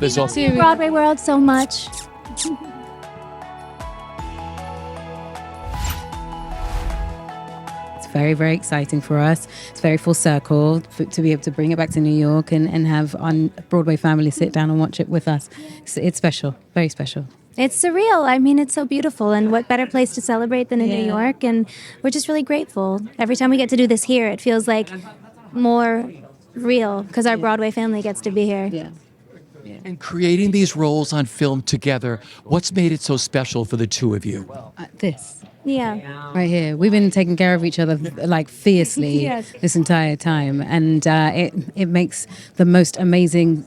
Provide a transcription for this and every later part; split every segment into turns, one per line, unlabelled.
There's also
Broadway world so much.
It's very, very exciting for us. It's very full circle to be able to bring it back to New York and have our Broadway family sit down and watch it with us. It's special, very special.
It's surreal. I mean, it's so beautiful. And what better place to celebrate than in New York? And we're just really grateful. Every time we get to do this here, it feels like more real because our Broadway family gets to be here.
Yeah.
and creating these roles on film together. What's made it so special for the two of you?
This.
Yeah.
Right here. We've been taking care of each other like fiercely
Yes.
this entire time. And it makes the most amazing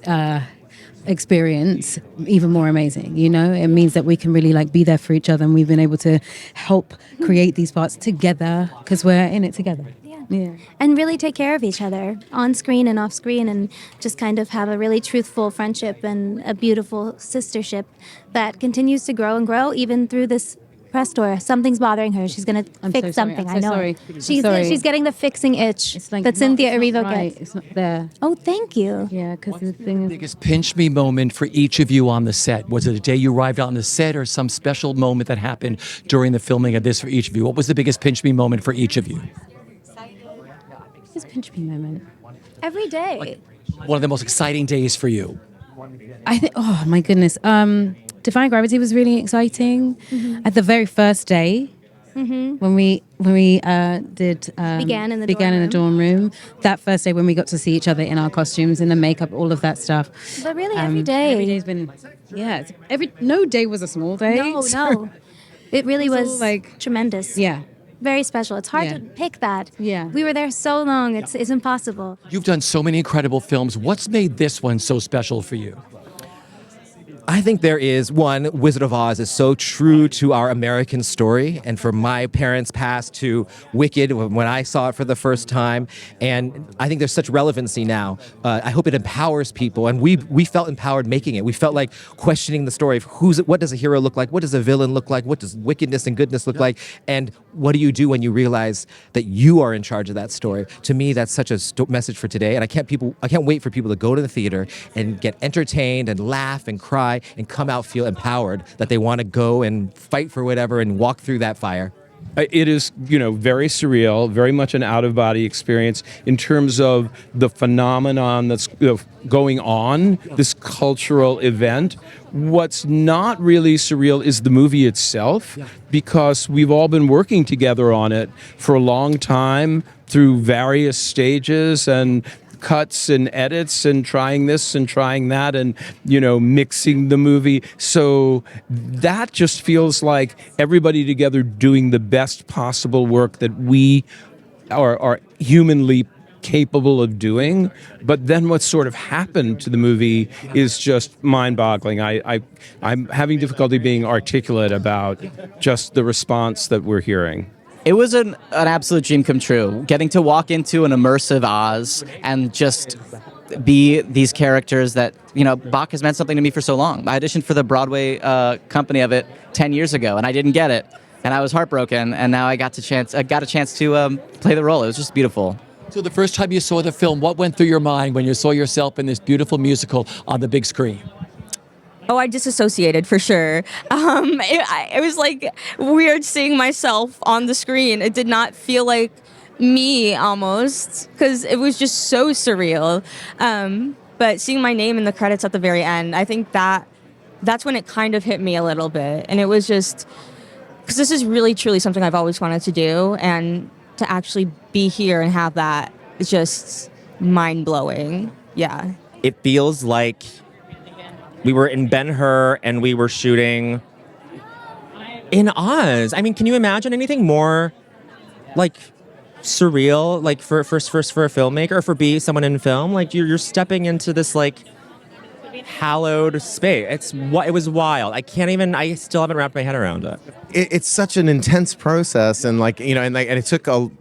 experience even more amazing. You know, it means that we can really like be there for each other, and we've been able to help create these parts together because we're in it together. Yeah.
And really take care of each other on screen and off screen, and just kind of have a really truthful friendship and a beautiful sistership that continues to grow and grow even through this press tour. Something's bothering her. She's going to fix
so
something.
sorry. I'm so
I know.
sorry.
She's getting the fixing itch
It's like
that
not-
Cynthia
it's not
Erivo
right.
gets.
It's not there.
Oh, thank you.
Yeah, because the thing is,
Biggest pinch me moment for each of you on the set? Was it the day you arrived on the set or some special moment that happened during the filming of this for each of you? What was the biggest pinch me moment for each of you?
this pinch me moment.
Every day.
One of the most exciting days for you.
I think. Oh my goodness. Defying Gravity was really exciting. At the very first day, when we did
Began in the
dorm room. That first day when we got to see each other in our costumes, in the makeup, all of that stuff.
But really every day.
Every day's been no day was a small day.
No. It really
It was
was
all like-
tremendous.
Yeah.
Very special. It's hard
Yeah.
to pick that.
Yeah.
We were there so long. It's impossible.
You've done so many incredible films. What's made this one so special for you?
I think there is one. Wizard of Oz is so true to our American story, and for my parents' past to Wicked when I saw it for the first time, and I think there's such relevancy now. I hope it empowers people, and we felt empowered making it. We felt like questioning the story of what does a hero look like, what does a villain look like, what does wickedness and goodness look like, and what do you do when you realize that you are in charge of that story? To me, that's such a message for today, and I can't wait for people to go to the theater and get entertained and laugh and cry and come out feel empowered that they want to go and fight for whatever and walk through that fire.
It is, very surreal, very much an out-of-body experience in terms of the phenomenon that's going on, this cultural event. What's not really surreal is the movie itself, because we've all been working together on it for a long time through various stages and cuts and edits and trying this and trying that and, mixing the movie. So that just feels like everybody together doing the best possible work that we are humanly capable of doing. But then what sort of happened to the movie is just mind-boggling. I'm having difficulty being articulate about just the response that we're hearing.
It was an absolute dream come true, getting to walk into an immersive Oz and just be these characters that, Bach has meant something to me for so long. I auditioned for the Broadway company of it 10 years ago, and I didn't get it. And I was heartbroken, and now I got a chance to play the role. It was just beautiful.
So the first time you saw the film, what went through your mind when you saw yourself in this beautiful musical on the big screen?
Oh, I disassociated for sure. It was like weird seeing myself on the screen. It did not feel like me almost, because it was just so surreal. But seeing my name in the credits at the very end, I think that's when it kind of hit me a little bit. And it was just, because this is really truly something I've always wanted to do, and to actually be here and have that is just mind-blowing. Yeah.
It feels like we were in Ben-Hur and we were shooting in Oz. I mean, can you imagine anything more like surreal, like for a filmmaker, or for someone in film? Like you're stepping into this like hallowed space. It was wild. I still haven't wrapped my head around it.
It's such an intense process, and and it took 2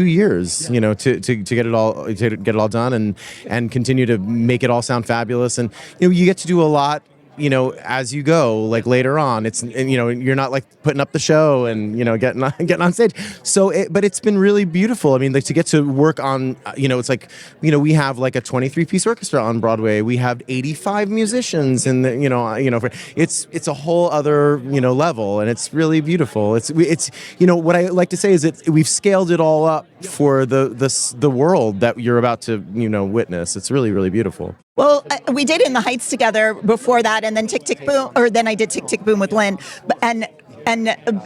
years, to get it all done and continue to make it all sound fabulous. And you get to do a lot as you go, like later on, it's, and, you're not like putting up the show and, getting on stage. So, but it's been really beautiful. I mean, like to get to work on, it's like, we have like a 23-piece orchestra on Broadway. We have 85 musicians in the, it's a whole other, level, and it's really beautiful. It's what I like to say is that we've scaled it all up for the world that you're about to, witness. It's really, really beautiful.
Well, we did In the Heights together before that, and then Tick Tick Boom, or then I did Tick Tick Boom with Lynn, and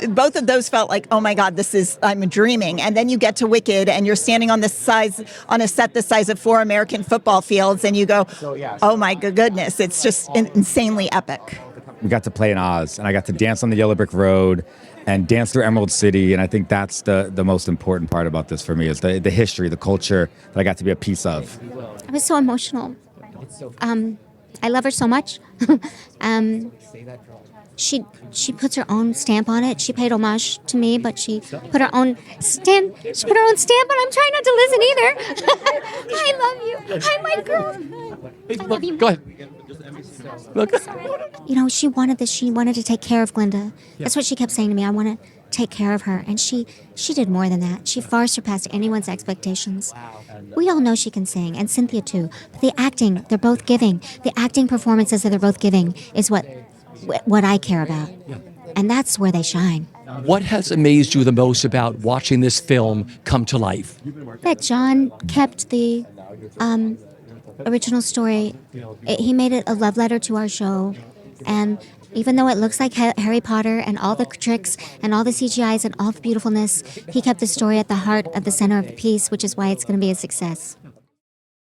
both of those felt like, oh my God, I'm dreaming. And then you get to Wicked, and you're standing on a set the size of 4 American football fields, and you go, oh my goodness, it's just insanely epic.
We got to play in Oz, and I got to dance on the Yellow Brick Road and dance through Emerald City, and I think that's the most important part about this for me is the history, the culture that I got to be a piece of.
I was so emotional. I love her so much. She puts her own stamp on it. She paid homage to me, but she put her own stamp. She put her own stamp, but I'm trying not to listen either. I love you. Hi, my girl. I love you.
Go ahead. Look.
She wanted this. She wanted to take care of Glinda. That's what she kept saying to me. I want to take care of her, and she did more than that. She far surpassed anyone's expectations. We all know she can sing, and Cynthia too. But the acting, they're both giving. The acting performances that they're both giving is what I care about, and that's where they shine.
What has amazed you the most about watching this film come to life?
That John kept the original story. He made it a love letter to our show, and even though it looks like Harry Potter and all the tricks and all the CGIs and all the beautifulness, he kept the story at the heart of the center of the piece, which is why it's going to be a success.